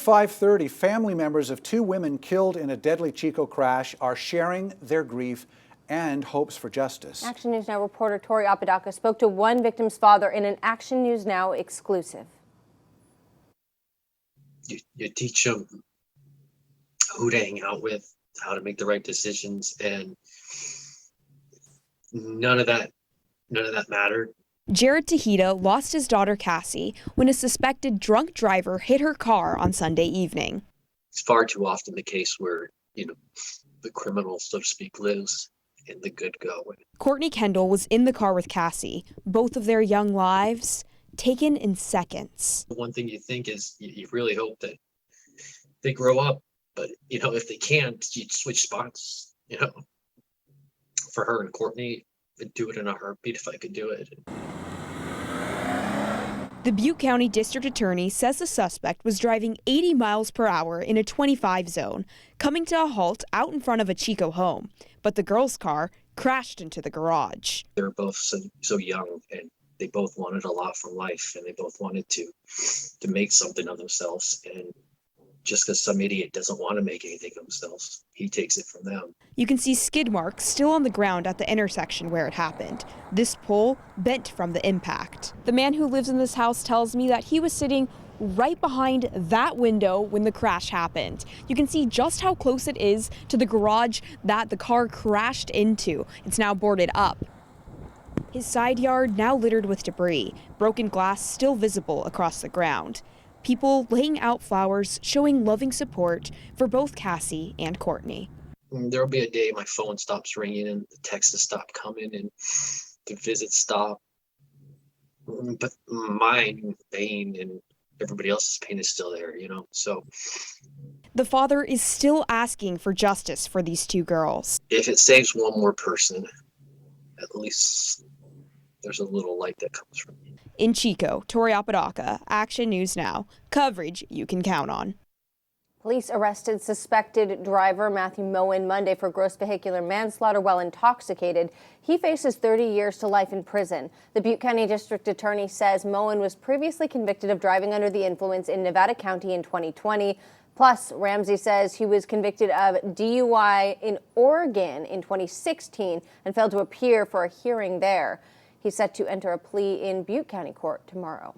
5:30, family members of two women killed in a deadly Chico crash are sharing their grief and hopes for justice. Action News Now reporter Tori Apodaca spoke to one victim's father in an Action News Now exclusive. You teach them who to hang out with, how to make the right decisions, and none of that mattered. Jared Tejeda lost his daughter Cassie when a suspected drunk driver hit her car on Sunday evening. It's far too often the case where, the criminal, so to speak, lives and the good go. Courtney Kendall was in the car with Cassie, both of their young lives taken in seconds. The one thing you think is you really hope that they grow up, but if they can't, you'd switch spots. For her and Courtney, I'd do it in a heartbeat if I could do it. The Butte County District Attorney says the suspect was driving 80 miles per hour in a 25 zone, coming to a halt out in front of a Chico home. But the girl's car crashed into the garage. They were both so young, and they both wanted a lot from life, and they both wanted to make something of themselves. And just because some idiot doesn't want to make anything of themselves, he takes it from them. You can see skid marks still on the ground at the intersection where it happened. This pole bent from the impact. The man who lives in this house tells me that he was sitting right behind that window when the crash happened. You can see just how close it is to the garage that the car crashed into. It's now boarded up. His side yard now littered with debris, broken glass still visible across the ground. People laying out flowers, showing loving support for both Cassie and Courtney. There'll be a day my phone stops ringing and the texts stop coming and the visits stop. But mine pain and everybody else's pain is still there, so. The father is still asking for justice for these two girls. If it saves one more person, at least there's a little light that comes from it. In Chico, Tori Apodaca, Action News Now. Coverage you can count on. Police arrested suspected driver Matthew Moen Monday for gross vehicular manslaughter while intoxicated. He faces 30 years to life in prison. The Butte County District Attorney says Moen was previously convicted of driving under the influence in Nevada County in 2020. Plus, Ramsey says he was convicted of DUI in Oregon in 2016 and failed to appear for a hearing there. He's set to enter a plea in Butte County Court tomorrow.